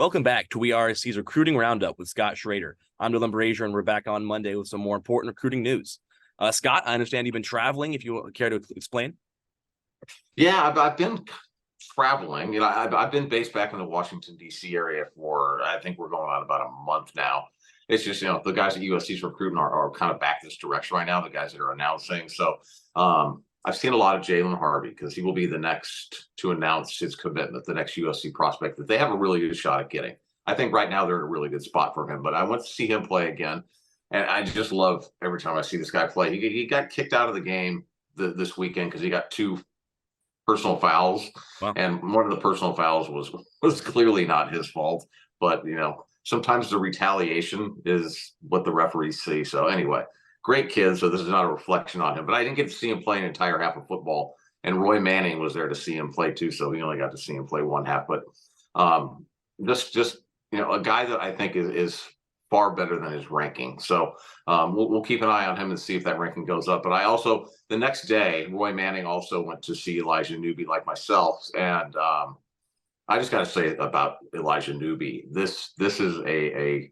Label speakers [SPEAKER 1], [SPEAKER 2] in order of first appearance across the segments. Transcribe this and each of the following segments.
[SPEAKER 1] Welcome back to WeAreSC's Recruiting Roundup with Scott Schrader. I'm Julian Brashier, and we're back on Monday with some more important recruiting news. Scott, I understand you've been traveling. If you care to explain.
[SPEAKER 2] Yeah, I've been traveling. I've been based back in the Washington, D.C. area for, I think we're going on about a month now. It's just, the guys at USC's recruiting are kind of back this direction right now, the guys that are announcing. So I've seen a lot of Jalen Harvey because he will be the next to announce his commitment, the next USC prospect that they have a really good shot at getting. I think right now they're in a really good spot for him, but I want to see him play again. And I just love every time I see this guy play. He got kicked out of the game this weekend because he got two personal fouls. Wow. And one of the personal fouls was clearly not his fault, but sometimes the retaliation is what the referees see. So anyway, great kid. So this is not a reflection on him, but I didn't get to see him play an entire half of football. And Roy Manning was there to see him play too, so he only got to see him play one half. But just a guy that I think is far better than his ranking. So we'll keep an eye on him and see if that ranking goes up. But I also, the next day, Roy Manning also went to see Elijah Newby like myself. And I just got to say about Elijah Newby, this is a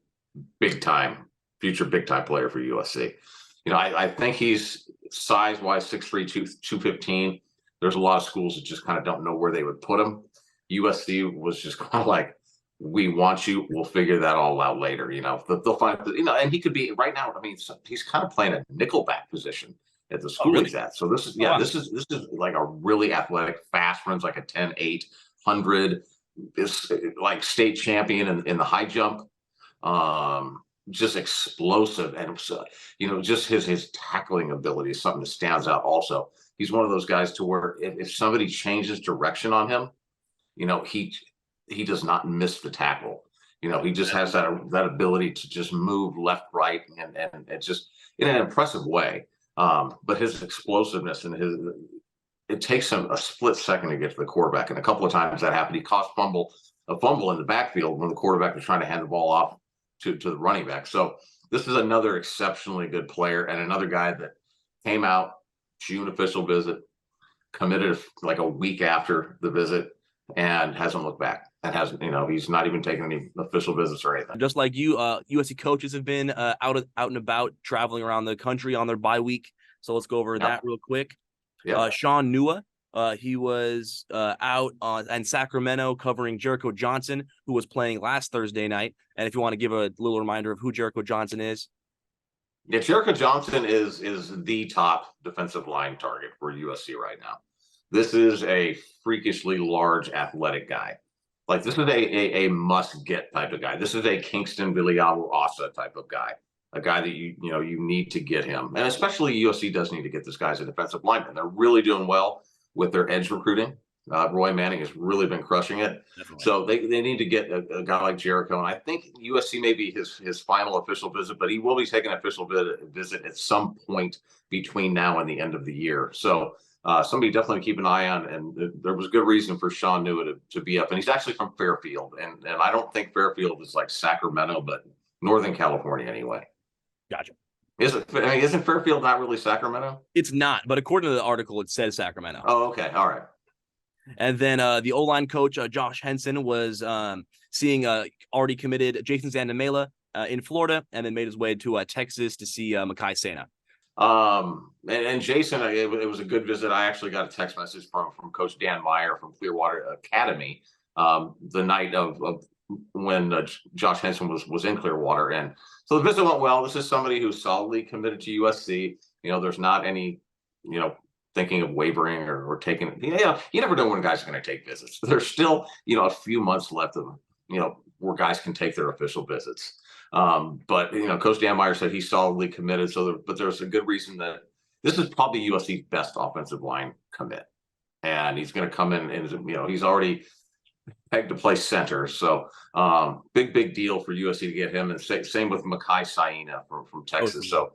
[SPEAKER 2] big time, future big time player for USC. I think he's size-wise 6'3", 215. There's a lot of schools that just kind of don't know where they would put him. USC was just kind of like, we want you. We'll figure that all out later. They'll find, and he could be right now. I mean, he's kind of playing a nickelback position at the school he's at. So this is, this is like a really athletic, fast, runs like a 10.8, 100, is like state champion in the high jump. Just explosive, and just his tackling ability is something that stands out. Also, he's one of those guys to where if somebody changes direction on him, he does not miss the tackle. He just has that ability to just move left, right, and just in an impressive way. But his explosiveness and it takes him a split second to get to the quarterback, and a couple of times that happened. He caused a fumble in the backfield when the quarterback was trying to hand the ball off to the running back. So this is another exceptionally good player, and another guy that came out June official visit, committed like a week after the visit, and hasn't looked back. And hasn't, he's not even taken any official visits or anything.
[SPEAKER 1] Just like you, USC coaches have been out and about, traveling around the country on their bye week. So let's go over that real quick. Sean Nua, he was out in Sacramento covering Jericho Johnson, who was playing last Thursday night. And if you want to give a little reminder of who Jericho Johnson is.
[SPEAKER 2] Yeah, Jericho Johnson is the top defensive line target for USC right now. This is a freakishly large athletic guy. Like, this is a must-get type of guy. This is a Kingston Biliamu-Asa type of guy, a guy that you need to get him. And especially USC does need to get this guy as a defensive lineman. They're really doing well with their edge recruiting. Roy Manning has really been crushing it. Definitely. So they need to get a guy like Jericho. And I think USC may be his final official visit, but he will be taking an official visit at some point between now and the end of the year. So somebody definitely keep an eye on, and there was good reason for Sean Nua to be up. And he's actually from Fairfield. And I don't think Fairfield is like Sacramento, but Northern California anyway.
[SPEAKER 1] Gotcha.
[SPEAKER 2] Isn't Fairfield not really Sacramento?
[SPEAKER 1] It's not, but according to the article, it says Sacramento.
[SPEAKER 2] Oh, okay. All right.
[SPEAKER 1] And then the O-line coach, Josh Henson, was seeing already committed Jason Zandamela in Florida, and then made his way to Texas to see Makai Sena.
[SPEAKER 2] And Jason, it was a good visit. I actually got a text message from Coach Dan Meyer from Clearwater Academy the night of when Josh Henson was in Clearwater. And so the visit went well. This is somebody who's solidly committed to USC. There's not any, thinking of wavering or taking, you never know when guys are going to take visits. There's still, a few months left of, where guys can take their official visits. But Coach Dan Meyer said he's solidly committed. But there's a good reason that this is probably USC's best offensive line commit, and he's going to come in and he's already pegged to play center. So big deal for USC to get him, and same with Makai Saina from Texas. So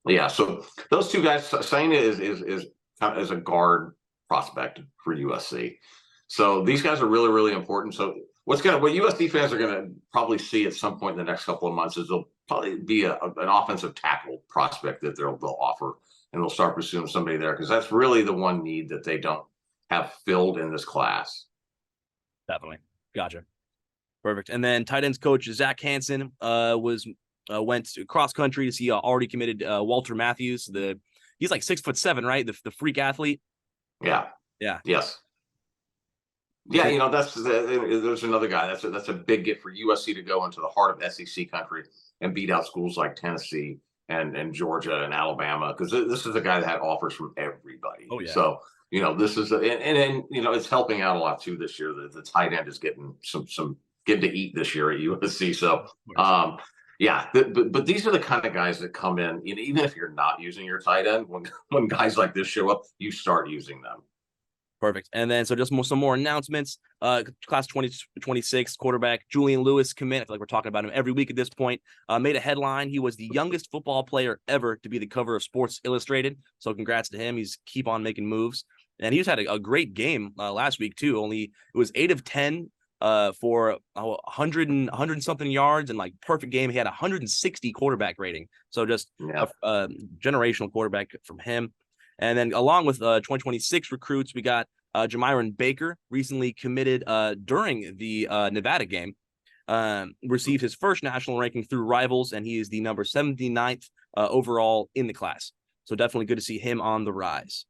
[SPEAKER 2] yeah, so those two guys, Saina is kind of as a guard prospect for USC. So these guys are really, really important. So what USC fans are going to probably see at some point in the next couple of months is there'll probably be an offensive tackle prospect that they'll offer, and they'll start pursuing somebody there, because that's really the one need that they don't have filled in this class.
[SPEAKER 1] Definitely. Gotcha. Perfect. And then tight ends coach Zach Henson went cross country to see already committed Walter Matthews. He's like 6'7", right? The freak athlete.
[SPEAKER 2] Yeah.
[SPEAKER 1] Yeah.
[SPEAKER 2] Yes. Yeah, there's another guy. That's a big get for USC to go into the heart of SEC country and beat out schools like Tennessee and Georgia and Alabama, because this is a guy that had offers from everybody.
[SPEAKER 1] Oh yeah.
[SPEAKER 2] So this is and it's helping out a lot too this year. The tight end is getting some getting to eat this year at USC. So yeah, but these are the kind of guys that come in. Even if you're not using your tight end, when guys like this show up, you start using them.
[SPEAKER 1] Perfect. And then, so just some more announcements. Class 2026 quarterback Julian Lewis commit. I feel like we're talking about him every week at this point. Made a headline. He was the youngest football player ever to be the cover of Sports Illustrated. So congrats to him. He's keep on making moves. And he just had a great game last week too. It was 8 of 10 for 100 something yards and like perfect game. He had 160 quarterback rating. So just a generational quarterback from him. And then along with 2026 recruits, we got Jamiron Baker, recently committed during the Nevada game, received his first national ranking through Rivals, and he is the number 79th overall in the class. So definitely good to see him on the rise.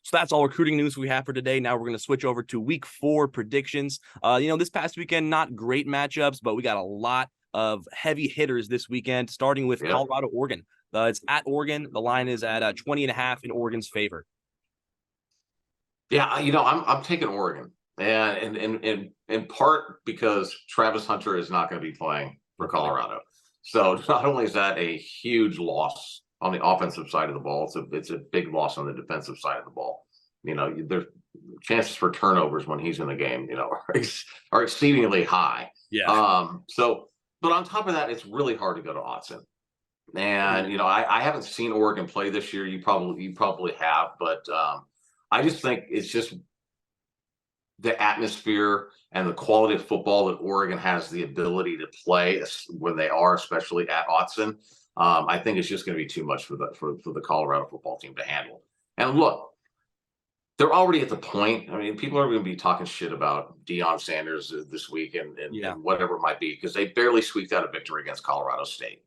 [SPEAKER 1] So that's all recruiting news we have for today. Now we're going to switch over to week 4 predictions. This past weekend, not great matchups, but we got a lot of heavy hitters this weekend, starting with Colorado, Oregon. It's at Oregon. The line is at 20.5 in Oregon's favor.
[SPEAKER 2] Yeah, I'm taking Oregon, and in part because Travis Hunter is not going to be playing for Colorado. So not only is that a huge loss on the offensive side of the ball, it's a big loss on the defensive side of the ball. There's chances for turnovers when he's in the game, are exceedingly high.
[SPEAKER 1] Yeah.
[SPEAKER 2] But on top of that, it's really hard to go to Autzen. And I haven't seen Oregon play this year. You probably have, but I just think it's just the atmosphere and the quality of football that Oregon has the ability to play when they are, especially at Autzen. I think it's just going to be too much for the Colorado football team to handle. And look, they're already at the point. I mean, people are going to be talking shit about Deion Sanders this week and whatever it might be, because they barely squeaked out a victory against Colorado State.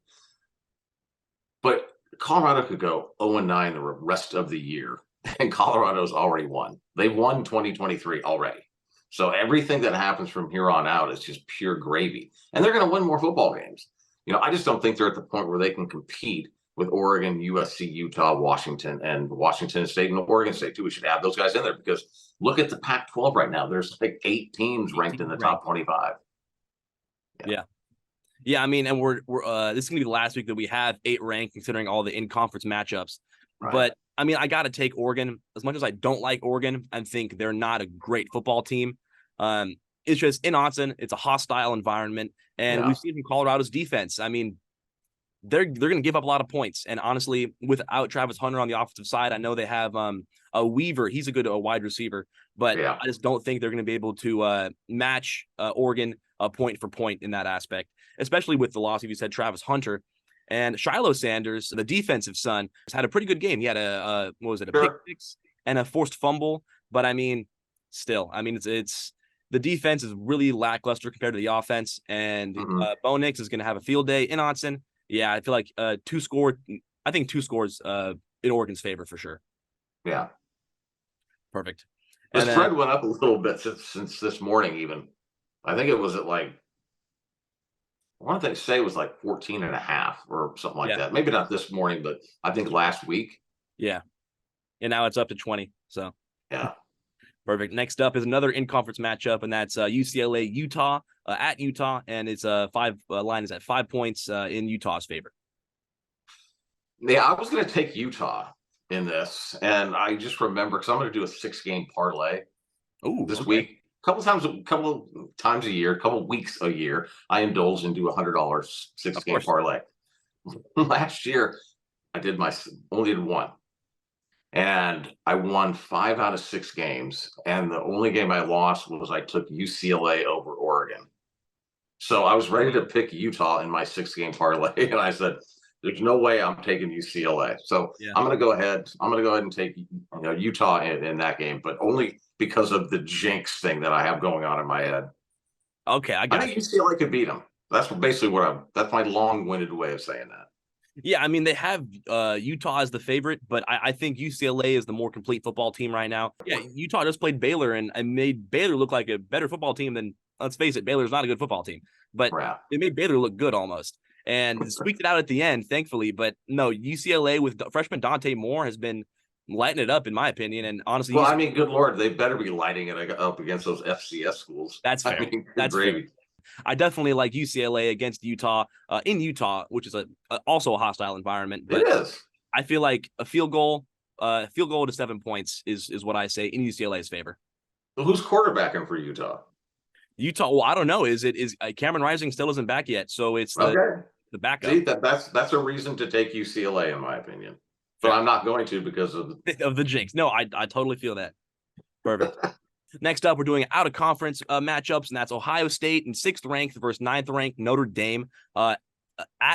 [SPEAKER 2] But Colorado could go 0-9 the rest of the year, and Colorado's already won. They've won 2023 already. So everything that happens from here on out is just pure gravy. And they're going to win more football games. I just don't think they're at the point where they can compete with Oregon, USC, Utah, Washington, and Washington State and Oregon State too. We should add those guys in there, because look at the Pac-12 right now. There's like 8 teams ranked in the top 25.
[SPEAKER 1] Yeah, I mean, and we're this is gonna be the last week that we have 8 ranked, considering all the in-conference matchups. Right. But I mean, I got to take Oregon. As much as I don't like Oregon and think they're not a great football team, it's just in Autzen. It's a hostile environment, and we've seen from Colorado's defense. I mean, they're going to give up a lot of points. And honestly, without Travis Hunter on the offensive side, I know they have a Weaver. He's a good wide receiver, but I just don't think they're going to be able to match Oregon point for point in that aspect, especially with the loss, if you said Travis Hunter. And Shiloh Sanders, the defensive son, has had a pretty good game. He had a pick six and a forced fumble. But I mean, still, I mean, it's the defense is really lackluster compared to the offense. And Bo Nix is going to have a field day in Autzen. Yeah, I feel like 2 scores in Oregon's favor for sure.
[SPEAKER 2] Yeah.
[SPEAKER 1] Perfect.
[SPEAKER 2] The spread went up a little bit since this morning even. I think it was at like, I want to say it was like 14.5 or something like that. Maybe not this morning, but I think last week.
[SPEAKER 1] Yeah. And now it's up to 20. So
[SPEAKER 2] yeah.
[SPEAKER 1] Perfect. Next up is another in-conference matchup, and that's UCLA Utah at Utah, and it's line is at 5 points in Utah's favor.
[SPEAKER 2] Yeah, I was going to take Utah in this, and I just remember because I'm going to do a 6-game parlay this week. A couple times a year, a couple weeks a year, I indulge and do $100 6-game parlay. Last year, I only did one. And I won 5 out of 6 games. And the only game I lost was I took UCLA over Oregon. So I was ready to pick Utah in my 6-game parlay. And I said, there's no way I'm taking UCLA. So I'm going to go ahead. I'm going to go ahead and take Utah in that game, but only because of the jinx thing that I have going on in my head.
[SPEAKER 1] Okay, I
[SPEAKER 2] I
[SPEAKER 1] got
[SPEAKER 2] think
[SPEAKER 1] you.
[SPEAKER 2] UCLA could beat them. That's basically that's my long-winded way of saying that.
[SPEAKER 1] Yeah, I mean, they have Utah as the favorite, but I think UCLA is the more complete football team right now. Yeah, Utah just played Baylor and made Baylor look like a better football team than, let's face it, Baylor's not a good football team, but it made Baylor look good almost and squeaked it out at the end, thankfully. But no, UCLA with freshman Dante Moore has been lighting it up, in my opinion. And honestly,
[SPEAKER 2] well, I mean, good Lord, they better be lighting it up against those FCS schools.
[SPEAKER 1] That's fair.
[SPEAKER 2] I mean,
[SPEAKER 1] that's
[SPEAKER 2] gravy.
[SPEAKER 1] Fair. I definitely like UCLA against Utah in Utah, which is also a hostile environment. But
[SPEAKER 2] it is.
[SPEAKER 1] I feel like a field goal to 7 points is what I say in UCLA's favor.
[SPEAKER 2] Well, who's quarterbacking for Utah?
[SPEAKER 1] Utah. Well, I don't know. Is Cameron Rising still isn't back yet? So it's the backup.
[SPEAKER 2] See, that's a reason to take UCLA, in my opinion. But I'm not going to because of
[SPEAKER 1] the jinx. No, I totally feel that. Perfect. Next up, we're doing out of conference matchups, and that's Ohio State and 6th ranked versus 9th ranked Notre Dame at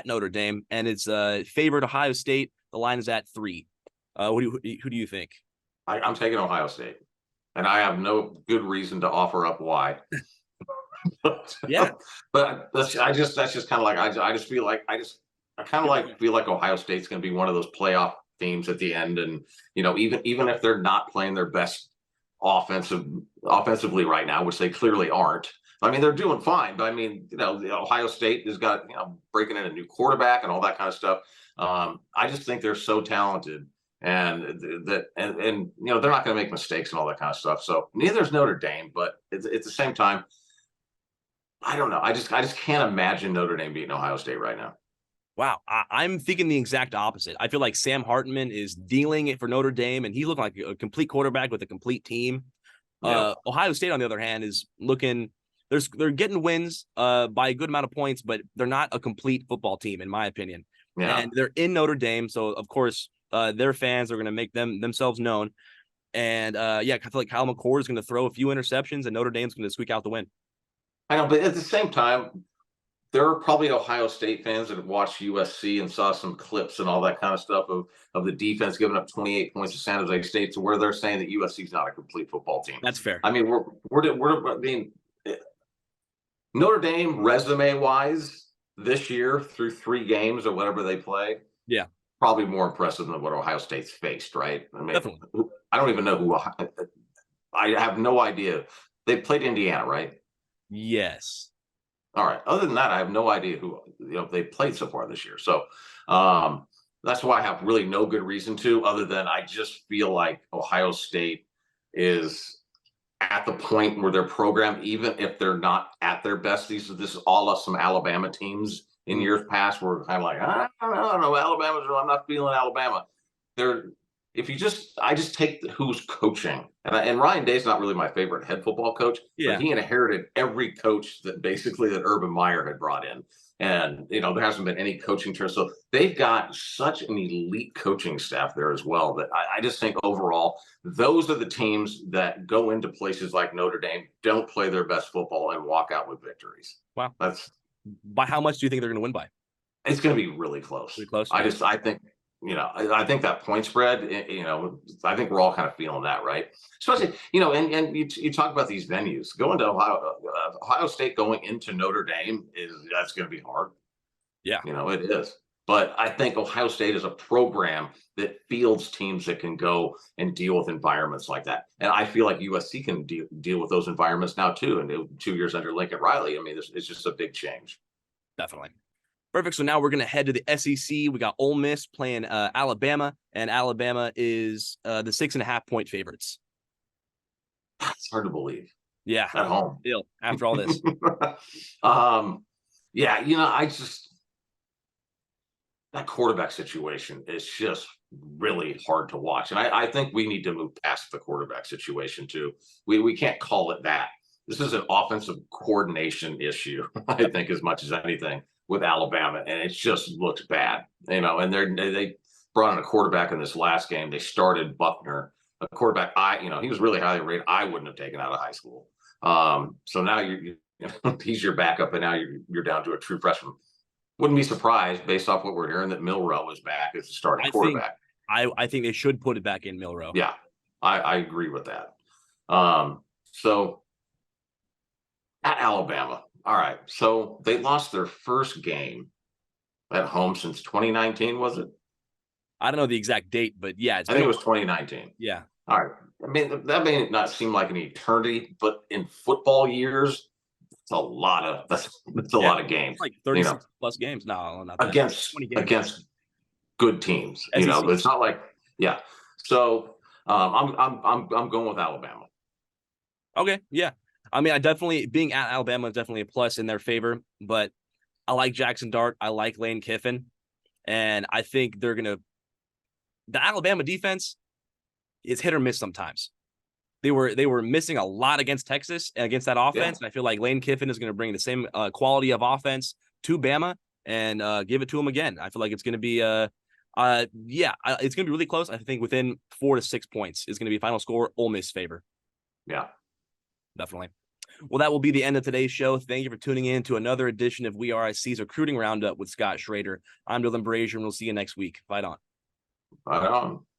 [SPEAKER 1] Notre Dame, and it's favored Ohio State. The line is at 3. Who do you think?
[SPEAKER 2] I'm taking Ohio State, and I have no good reason to offer up why.
[SPEAKER 1] Yeah,
[SPEAKER 2] but that's just kind of like I just feel like feel like Ohio State's going to be one of those playoff teams at the end, and even if they're not playing their best offensively right now, which they clearly aren't. I mean, they're doing fine, but I mean, Ohio State has got breaking in a new quarterback and all that kind of stuff. I just think they're so talented, and they're not going to make mistakes and all that kind of stuff. So neither is Notre Dame, but at the same time, I don't know. I just can't imagine Notre Dame beating Ohio State right now.
[SPEAKER 1] Wow, I'm thinking the exact opposite. I feel like Sam Hartman is dealing it for Notre Dame, and he looked like a complete quarterback with a complete team. Yeah. Ohio State, on the other hand, is looking they're getting wins by a good amount of points, but they're not a complete football team, in my opinion. Yeah. And they're in Notre Dame, so of course their fans are going to make themselves known. And I feel like Kyle McCord is going to throw a few interceptions, and Notre Dame's going to squeak out the win.
[SPEAKER 2] I know, but at the same time, there are probably Ohio State fans that have watched USC and saw some clips and all that kind of stuff of the defense giving up 28 points to San Jose State, to where they're saying that USC is not a complete football team.
[SPEAKER 1] That's fair.
[SPEAKER 2] I mean, Notre Dame resume wise this year through 3 games or whatever they play.
[SPEAKER 1] Yeah,
[SPEAKER 2] probably more impressive than what Ohio State's faced, right? I mean,
[SPEAKER 1] definitely.
[SPEAKER 2] I don't even know who. I have no idea. They played Indiana, right?
[SPEAKER 1] Yes.
[SPEAKER 2] All right. Other than that, I have no idea who they played so far this year. So that's why I have really no good reason to, other than I just feel like Ohio State is at the point where their program, even if they're not at their best, this is all of some Alabama teams in years past were kind of like, I don't know, I'm not feeling Alabama. I just take who's coaching, and Ryan Day's not really my favorite head football coach, but he inherited every coach that Urban Meyer had brought in, and there hasn't been any coaching turn. So they've got such an elite coaching staff there as well that I just think overall those are the teams that go into places like Notre Dame, don't play their best football, and walk out with victories.
[SPEAKER 1] Wow, by how much do you think they're going to win by?
[SPEAKER 2] It's going to be really close.
[SPEAKER 1] Really close.
[SPEAKER 2] I think. I think that point spread, I think we're all kind of feeling that, right? Especially, and you talk about these venues. Going to Ohio State going into Notre Dame that's going to be hard.
[SPEAKER 1] Yeah.
[SPEAKER 2] It is. But I think Ohio State is a program that fields teams that can go and deal with environments like that. And I feel like USC can deal with those environments now, too. And 2 years under Lincoln Riley, I mean, it's just a big change.
[SPEAKER 1] Definitely. Perfect. So now we're going to head to the SEC. We got Ole Miss playing Alabama, and Alabama is the 6.5 point favorites.
[SPEAKER 2] It's hard to believe.
[SPEAKER 1] Yeah.
[SPEAKER 2] At home.
[SPEAKER 1] Still, after all this.
[SPEAKER 2] That quarterback situation is just really hard to watch. And I think we need to move past the quarterback situation too. We can't call it that. This is an offensive coordination issue, I think, as much as anything, with Alabama, and it just looks bad, and they brought in a quarterback in this last game. They started Buckner, a quarterback he was really highly rated. I wouldn't have taken out of high school. So now he's your backup, and now you're down to a true freshman. Wouldn't be surprised, based off what we're hearing, that Milroe is back as the starting quarterback.
[SPEAKER 1] I think they should put it back in Milroe.
[SPEAKER 2] Yeah, I agree with that. So at Alabama. All right. So they lost their first game at home since 2019, was it?
[SPEAKER 1] I don't know the exact date, but yeah,
[SPEAKER 2] I think it was 2019.
[SPEAKER 1] Yeah.
[SPEAKER 2] All right. I mean, that may not seem like an eternity, but in football years, it's a lot of lot of games.
[SPEAKER 1] It's like 36 plus games. No, not that.
[SPEAKER 2] Against
[SPEAKER 1] 20 games.
[SPEAKER 2] Against good teams.
[SPEAKER 1] SEC.
[SPEAKER 2] It's not like So I'm going with Alabama.
[SPEAKER 1] Okay, yeah. I mean, being at Alabama is definitely a plus in their favor, but I like Jackson Dart. I like Lane Kiffin, and I think the Alabama defense is hit or miss sometimes. They were missing a lot against Texas and against that offense, and I feel like Lane Kiffin is going to bring the same quality of offense to Bama and give it to him again. I feel like it's going to be it's going to be really close. I think within 4 to 6 points is going to be final score Ole Miss favor.
[SPEAKER 2] Yeah,
[SPEAKER 1] definitely. Well, that will be the end of today's show. Thank you for tuning in to another edition of WeAreSC's Recruiting Roundup with Scott Schrader. I'm Julian Brashier, and we'll see you next week. Fight on.
[SPEAKER 2] Fight on.